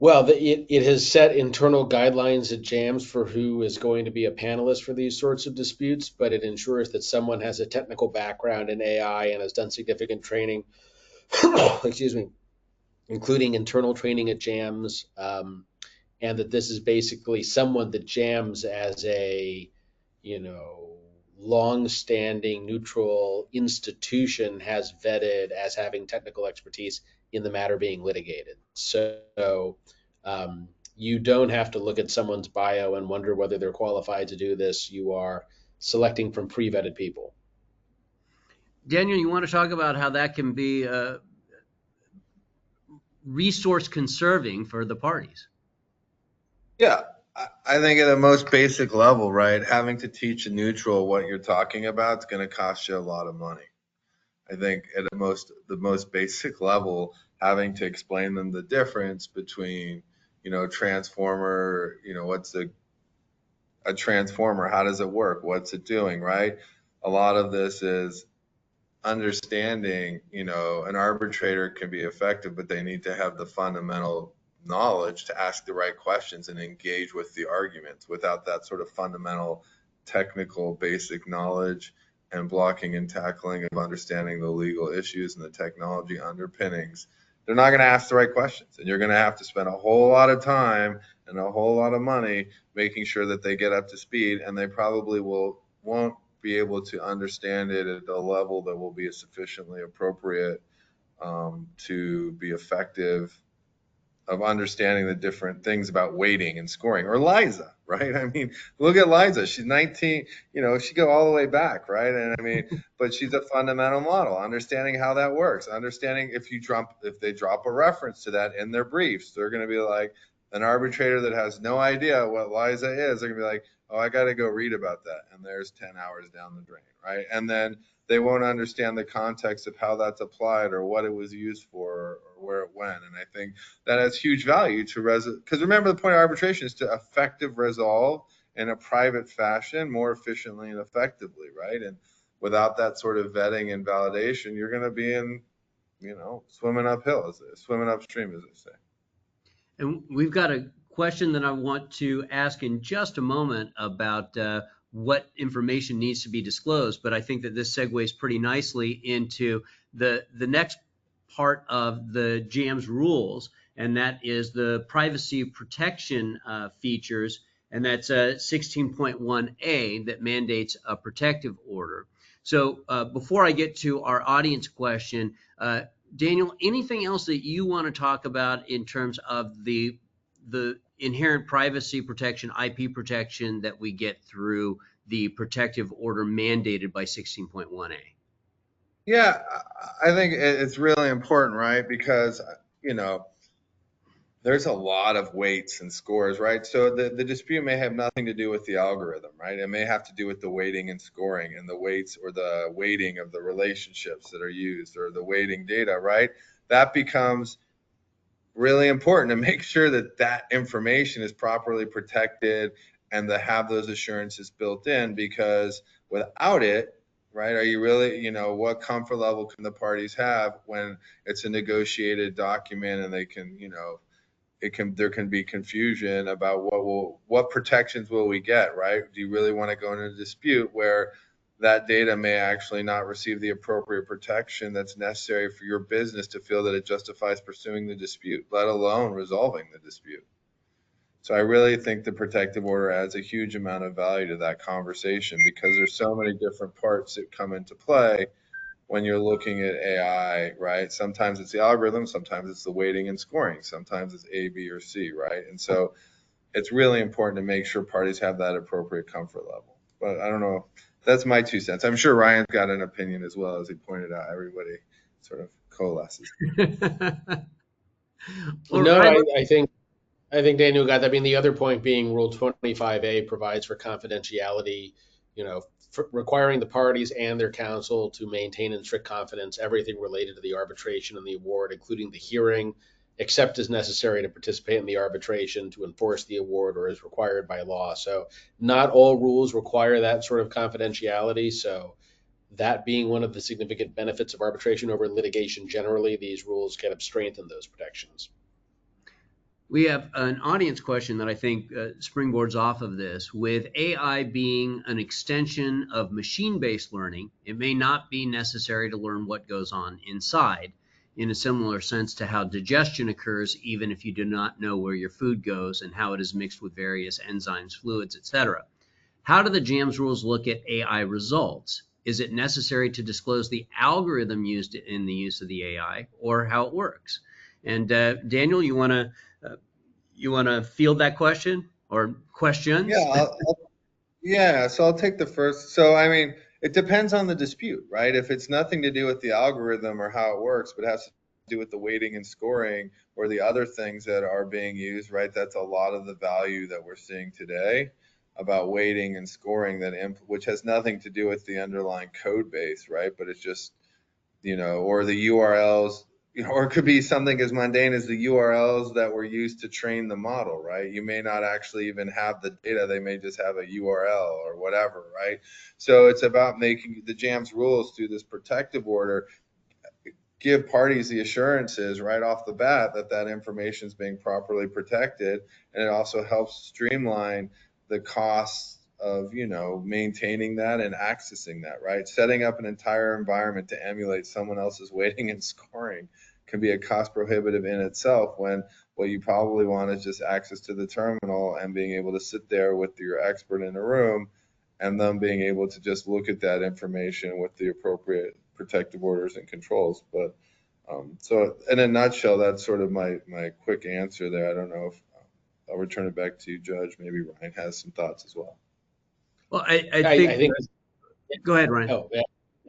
Well, it has set internal guidelines at JAMS for who is going to be a panelist for these sorts of disputes, but it ensures that someone has a technical background in AI and has done significant training, excuse me, including internal training at JAMS, and that this is basically someone that JAMS as a, long-standing neutral institution has vetted as having technical expertise in the matter being litigated. So you don't have to look at someone's bio and wonder whether they're qualified to do this. You are selecting from pre-vetted people. Daniel, you want to talk about how that can be resource conserving for the parties? Yeah, I think at a most basic level, right, having to teach a neutral what you're talking about is going to cost you a lot of money. I think at the most basic level, having to explain them the difference between, transformer, what's a transformer, how does it work, what's it doing, right? A lot of this is understanding, an arbitrator can be effective, but they need to have the fundamental knowledge to ask the right questions and engage with the arguments. Without that sort of fundamental technical basic knowledge and blocking and tackling of understanding the legal issues and the technology underpinnings, they're not going to ask the right questions. And you're going to have to spend a whole lot of time and a whole lot of money making sure that they get up to speed, and they probably won't be able to understand it at a level that will be sufficiently appropriate to be effective of understanding the different things about weighting and scoring. Or Liza, right? I mean, look at Liza. She's 19, she go all the way back, right? And I mean, but she's a fundamental model, understanding how that works, understanding if they drop a reference to that in their briefs, they're going to be like, an arbitrator that has no idea what Liza is, they're going to be like, oh, I got to go read about that. And there's 10 hours down the drain, right? And then they won't understand the context of how that's applied or what it was used for or where it went. And I think that has huge value to because remember, the point of arbitration is to effective resolve in a private fashion more efficiently and effectively, right? And without that sort of vetting and validation, you're going to be in swimming uphill, swimming upstream, as they say. And we've got a question that I want to ask in just a moment about what information needs to be disclosed, but I think that this segues pretty nicely into the next part of the JAMS rules, and that is the privacy protection features, and that's 16.1A that mandates a protective order. So before I get to our audience question, Daniel, anything else that you want to talk about in terms of the inherent privacy protection, IP protection that we get through the protective order mandated by 16.1A? Yeah, I think it's really important, right? Because, there's a lot of weights and scores, right? So the dispute may have nothing to do with the algorithm, right? It may have to do with the weighting and scoring and the weights or the weighting of the relationships that are used or the weighting data, right? That becomes really important to make sure that that information is properly protected and to have those assurances built in, because without it, right, are you really, what comfort level can the parties have when it's a negotiated document and they can, there can be confusion about what protections will we get, right? Do you really want to go into a dispute where that data may actually not receive the appropriate protection that's necessary for your business to feel that it justifies pursuing the dispute, let alone resolving the dispute? So I really think the protective order adds a huge amount of value to that conversation, because there's so many different parts that come into play when you're looking at AI, right? Sometimes it's the algorithm, sometimes it's the weighting and scoring, sometimes it's A, B, or C, right? And so it's really important to make sure parties have that appropriate comfort level. But I don't know. That's my 2 cents. I'm sure Ryan's got an opinion as well. As he pointed out, everybody sort of coalesces. Well, No, Ryan, I think Daniel got that. I mean, the other point being Rule 25A provides for confidentiality, requiring the parties and their counsel to maintain in strict confidence everything related to the arbitration and the award, including the hearing, except as necessary to participate in the arbitration, to enforce the award, or as required by law. So not all rules require that sort of confidentiality. So that being one of the significant benefits of arbitration over litigation generally, these rules kind of strengthen those protections. we have an audience question that I think springboards off of this. With AI being an extension of machine-based learning, it may not be necessary to learn what goes on inside, in a similar sense to how digestion occurs, even if you do not know where your food goes and how it is mixed with various enzymes, fluids, etc. How do the JAMS rules look at AI results? Is it necessary to disclose the algorithm used in the use of the AI, or how it works? And Daniel, you want to field that question or questions? So I'll take the first. So, I mean, it depends on the dispute, right? If it's nothing to do with the algorithm or how it works, but has to do with the weighting and scoring or the other things that are being used, right? That's a lot of the value that we're seeing today about weighting and scoring, which has nothing to do with the underlying code base, right? But it's just, or the URLs, or it could be something as mundane as the URLs that were used to train the model, right? You may not actually even have the data. They may just have a URL or whatever, right? So it's about making the JAMS rules through this protective order give parties the assurances right off the bat that that information is being properly protected. And it also helps streamline the costs of, maintaining that and accessing that, right? Setting up an entire environment to emulate someone else's weighting and scoring can be a cost prohibitive in itself, when what you probably want is just access to the terminal and being able to sit there with your expert in a room and them being able to just look at that information with the appropriate protective orders and controls. But so in a nutshell, that's sort of my quick answer there. I don't know if I'll return it back to you, Judge. Maybe Ryan has some thoughts as well. Well, I I think, think, go ahead, Ryan.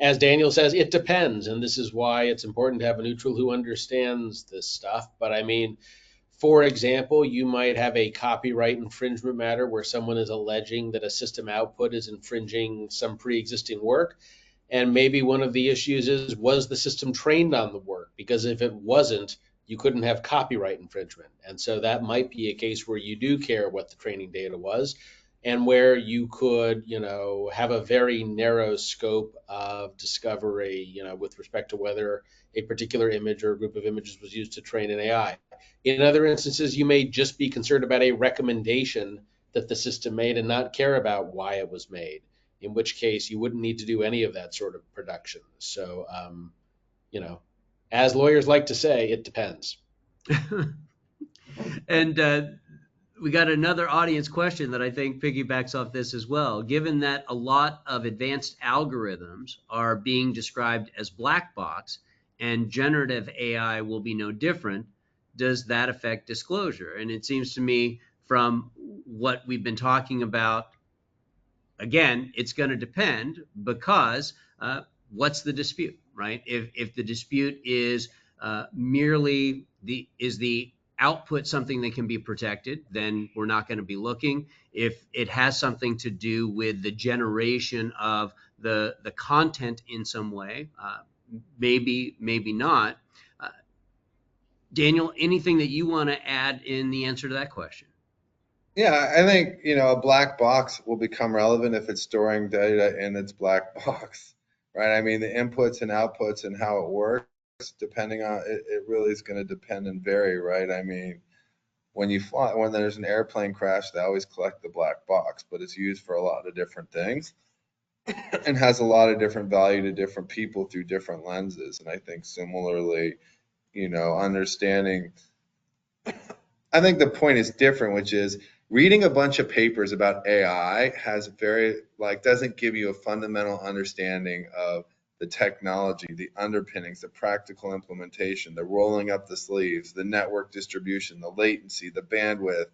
as Daniel says, it depends. And this is why it's important to have a neutral who understands this stuff. But I mean, for example, you might have a copyright infringement matter where someone is alleging that a system output is infringing some pre-existing work. And maybe one of the issues is, was the system trained on the work? Because if it wasn't, you couldn't have copyright infringement. And so that might be a case where you do care what the training data was. and where you could, have a very narrow scope of discovery, with respect to whether a particular image or a group of images was used to train an AI. In other instances, you may just be concerned about a recommendation that the system made and not care about why it was made, in which case you wouldn't need to do any of that sort of production. So, you know, as lawyers like to say, it depends. And we got another audience question that I think piggybacks off this as well. Given that a lot of advanced algorithms are being described as black box and generative AI will be no different, does that affect disclosure? And it seems to me from what we've been talking about, again, it's going to depend because what's the dispute, right? If the dispute is merely the output something that can be protected, then we're not going to be looking. If it has something to do with the generation of the content in some way, maybe not. Daniel, anything that you want to add in the answer to that question? Yeah, I think, a black box will become relevant if it's storing data in its black box, right? I mean, the inputs and outputs and how it works, depending on it, it really is going to depend and vary, right? I mean, when there's an airplane crash, they always collect the black box, but it's used for a lot of different things and has a lot of different value to different people through different lenses. And I think similarly, understanding, I think the point is different, which is reading a bunch of papers about AI doesn't give you a fundamental understanding of the technology, the underpinnings, the practical implementation, the rolling up the sleeves, the network distribution, the latency, the bandwidth,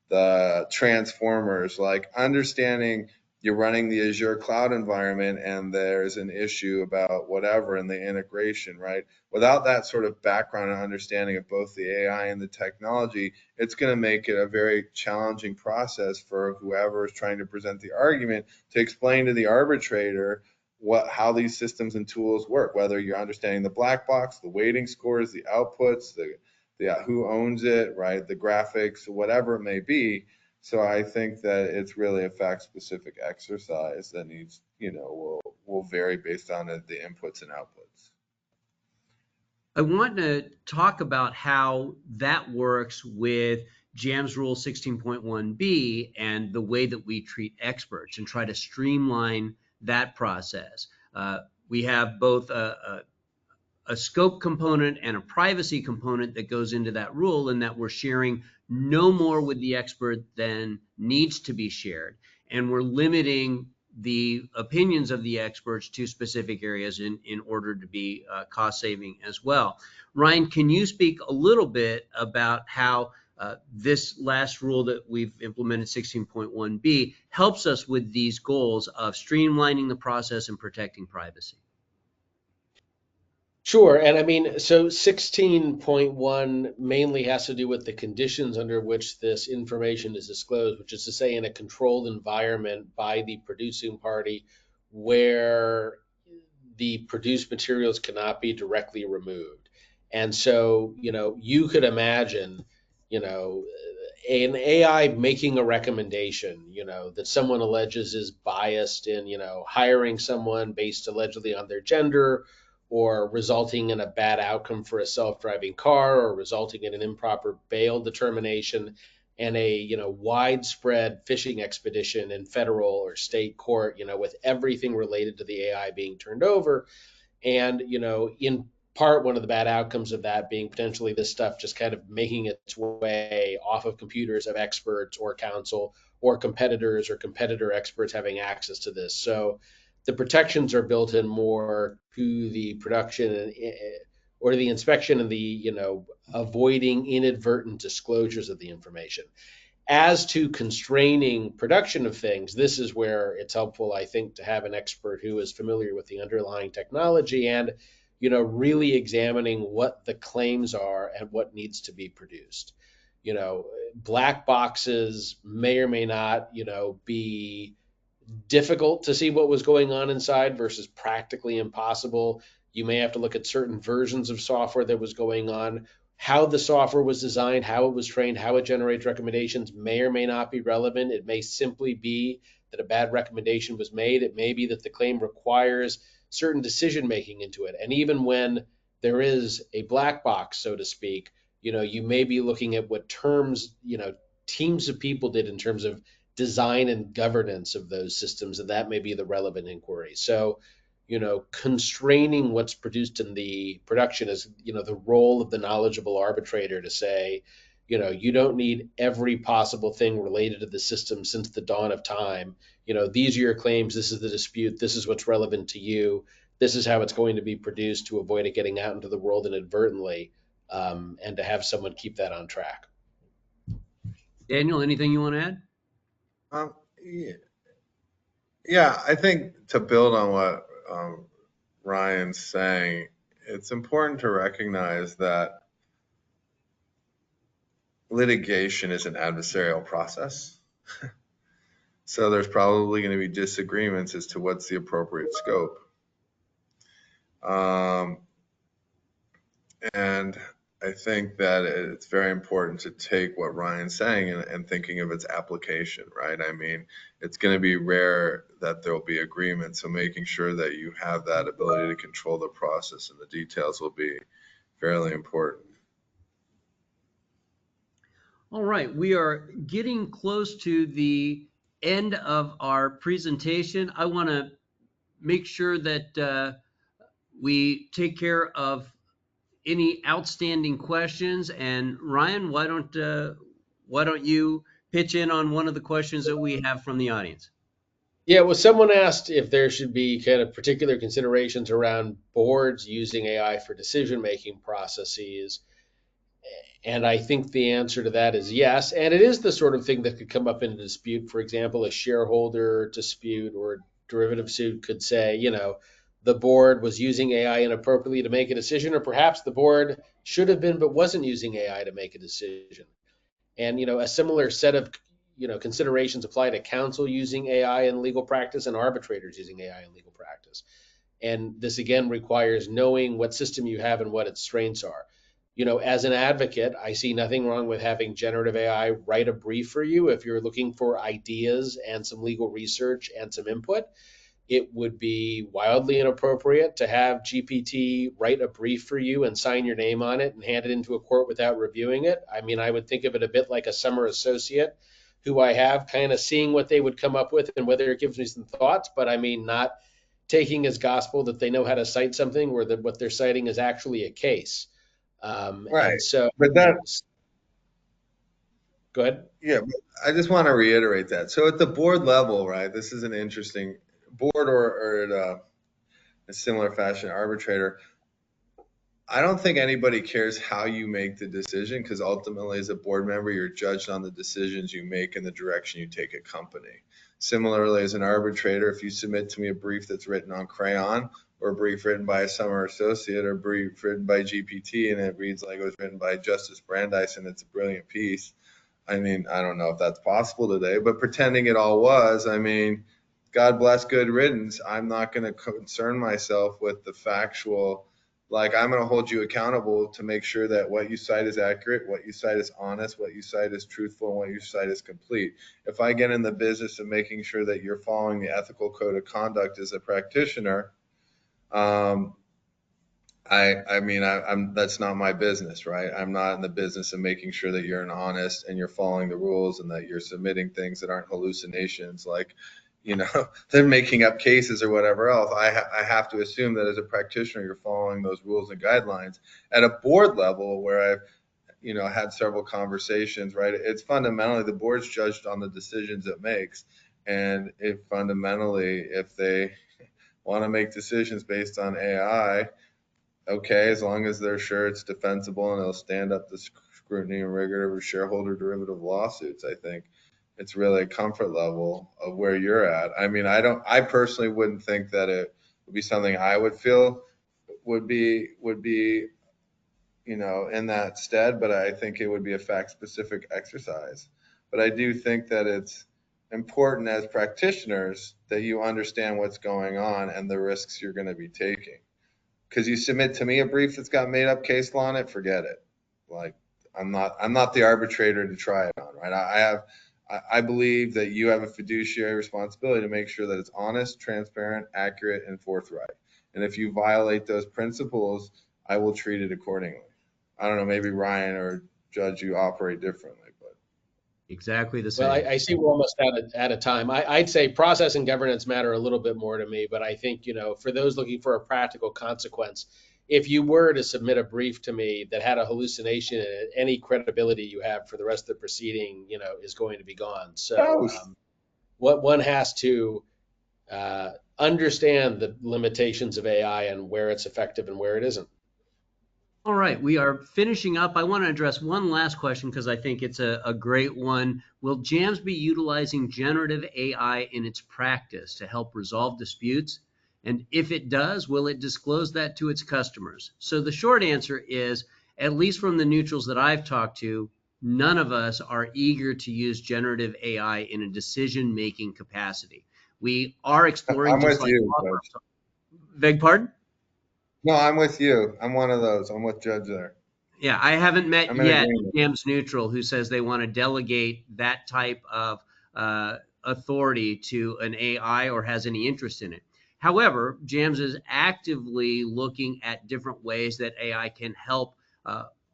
the transformers, like understanding you're running the Azure cloud environment and there's an issue about whatever in the integration, right? Without that sort of background and understanding of both the AI and the technology, it's going to make it a very challenging process for whoever is trying to present the argument to explain to the arbitrator how these systems and tools work, whether you're understanding the black box, the weighting scores, the outputs, the who owns it, right? The graphics, whatever it may be. So I think that it's really a fact specific exercise that needs, will vary based on the inputs and outputs. I want to talk about how that works with JAMS Rule 16.1b and the way that we treat experts and try to streamline that process. We have both a scope component and a privacy component that goes into that rule, and that we're sharing no more with the expert than needs to be shared. And we're limiting the opinions of the experts to specific areas in order to be cost saving as well. Ryan, can you speak a little bit about how this last rule that we've implemented, 16.1b, helps us with these goals of streamlining the process and protecting privacy? Sure. And I mean, so 16.1 mainly has to do with the conditions under which this information is disclosed, which is to say, in a controlled environment by the producing party where the produced materials cannot be directly removed. And so, you could imagine, you know, an AI making a recommendation, that someone alleges is biased in, hiring someone based allegedly on their gender, or resulting in a bad outcome for a self-driving car, or resulting in an improper bail determination and a, widespread fishing expedition in federal or state court, with everything related to the AI being turned over. And, in part, one of the bad outcomes of that being potentially this stuff just kind of making its way off of computers of experts or counsel or competitors or competitor experts having access to this. So the protections are built in more to the production or the inspection and the, avoiding inadvertent disclosures of the information. As to constraining production of things, this is where it's helpful, I think, to have an expert who is familiar with the underlying technology and, really examining what the claims are and what needs to be produced. Black boxes may or may not, be difficult to see what was going on inside versus practically impossible. You may have to look at certain versions of software that was going on, how the software was designed, how it was trained, how it generates recommendations may or may not be relevant. It may simply be that a bad recommendation was made. It may be that the claim requires certain decision making into it. And even when there is a black box, so to speak, you may be looking at what terms, teams of people did in terms of design and governance of those systems, and that may be the relevant inquiry. So, constraining what's produced in the production is, the role of the knowledgeable arbitrator to say, you don't need every possible thing related to the system since the dawn of time. These are your claims. This is the dispute. This is what's relevant to you. This is how it's going to be produced to avoid it getting out into the world inadvertently, and to have someone keep that on track. Daniel, anything you want to add? Yeah. Yeah, I think to build on what Ryan's saying, it's important to recognize that litigation is an adversarial process. So there's probably going to be disagreements as to what's the appropriate scope. And I think that it's very important to take what Ryan's saying and thinking of its application, right? I mean, it's going to be rare that there'll be agreement. So making sure that you have that ability to control the process and the details will be fairly important. All right, we are getting close to the end of our presentation. I want to make sure that we take care of any outstanding questions. And Ryan, why don't you pitch in on one of the questions that we have from the audience? Yeah, well, someone asked if there should be kind of particular considerations around boards using AI for decision-making processes. And I think the answer to that is yes. And it is the sort of thing that could come up in a dispute. For example, a shareholder dispute or a derivative suit could say, the board was using AI inappropriately to make a decision, or perhaps the board should have been but wasn't using AI to make a decision. And a similar set of considerations apply to counsel using AI in legal practice and arbitrators using AI in legal practice. And this again requires knowing what system you have and what its strengths are. As an advocate, I see nothing wrong with having generative AI write a brief for you if you're looking for ideas and some legal research and some input. It would be wildly inappropriate to have GPT write a brief for you and sign your name on it and hand it into a court without reviewing it. I mean, I would think of it a bit like a summer associate who I have, kind of seeing what they would come up with and whether it gives me some thoughts, but I mean, not taking as gospel that they know how to cite something or that what they're citing is actually a case. Right. And so, But that, go ahead. yeah, but I just want to reiterate that. So at the board level, right, this is an interesting board or at a similar fashion arbitrator. I don't think anybody cares how you make the decision because ultimately as a board member, you're judged on the decisions you make and the direction you take a company. Similarly, as an arbitrator, if you submit to me a brief that's written on crayon or a brief written by a summer associate or a brief written by GPT and it reads like it was written by Justice Brandeis and it's a brilliant piece, I mean, I don't know if that's possible today, but pretending it all was, I mean, God bless good riddance. I'm not going to concern myself with the factual. Like, I'm going to hold you accountable to make sure that what you cite is accurate, what you cite is honest, what you cite is truthful, and what you cite is complete. If I get in the business of making sure that you're following the ethical code of conduct as a practitioner, I'm that's not my business, right? I'm not in the business of making sure that you're an honest and you're following the rules and that you're submitting things that aren't hallucinations, like, they're making up cases or whatever else. I have to assume that as a practitioner, you're following those rules and guidelines. At a board level, where I've, had several conversations, right? It's fundamentally the board's judged on the decisions it makes, and it fundamentally, if they want to make decisions based on AI. Okay, as long as they're sure it's defensible and it'll stand up to scrutiny and rigor of shareholder derivative lawsuits, I think it's really a comfort level of where you're at. I mean, I personally wouldn't think that it would be something I would feel would be, in that stead, but I think it would be a fact specific exercise. But I do think that it's important as practitioners that you understand what's going on and the risks you're going to be taking. Because you submit to me a brief that's got made up case law on it, forget it. Like, I'm not the arbitrator to try it on, right? I believe that you have a fiduciary responsibility to make sure that it's honest, transparent, accurate, and forthright. And if you violate those principles, I will treat it accordingly. I don't know, maybe Ryan or Judge, you operate differently, but Exactly the Well, same. I see we're almost out of time. I'd say process and governance matter a little bit more to me, but I think, for those looking for a practical consequence, if you were to submit a brief to me that had a hallucination in it, any credibility you have for the rest of the proceeding, is going to be gone. So, toast. what one has to understand the limitations of AI and where it's effective and where it isn't. All right, we are finishing up. I want to address one last question because I think it's a great one. Will JAMS be utilizing generative AI in its practice to help resolve disputes? And if it does, will it disclose that to its customers? So the short answer is, at least from the neutrals that I've talked to, none of us are eager to use generative AI in a decision-making capacity. We are exploring, I'm just with like you, law Judge. firms. Beg pardon? No, I'm with you. I'm one of those. I'm with Judge there. Yeah, I haven't met I'm in yet a agreement. JAMS neutral who says they want to delegate that type of authority to an AI or has any interest in it. However, JAMS is actively looking at different ways that AI can help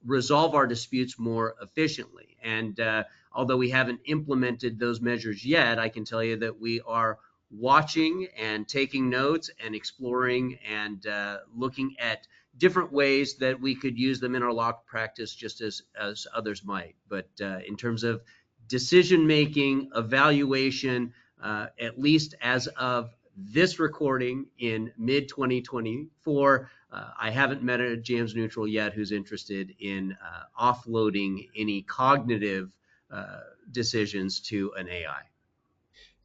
resolve our disputes more efficiently. And although we haven't implemented those measures yet, I can tell you that we are watching and taking notes and exploring and looking at different ways that we could use them in our law practice just as others might. But in terms of decision making, evaluation, at least as of this recording in mid 2024, I haven't met a JAMS neutral yet who's interested in offloading any cognitive decisions to an AI.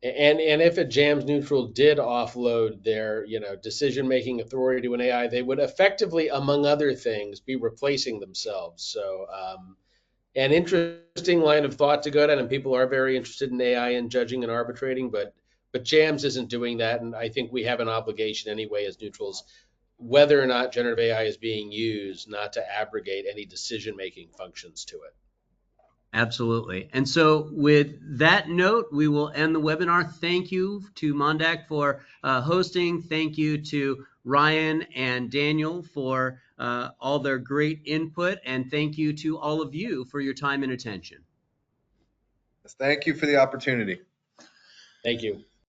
And if a JAMS neutral did offload their decision making authority to an AI, they would effectively, among other things, be replacing themselves. So an interesting line of thought to go down, and people are very interested in AI and judging and arbitrating, but JAMS isn't doing that, and I think we have an obligation anyway as neutrals, whether or not generative AI is being used, not to abrogate any decision making functions to it. Absolutely. And so with that note, we will end the webinar. Thank you to Mondak for hosting. Thank you to Ryan and Daniel for all their great input. And thank you to all of you for your time and attention. Thank you for the opportunity. Thank you.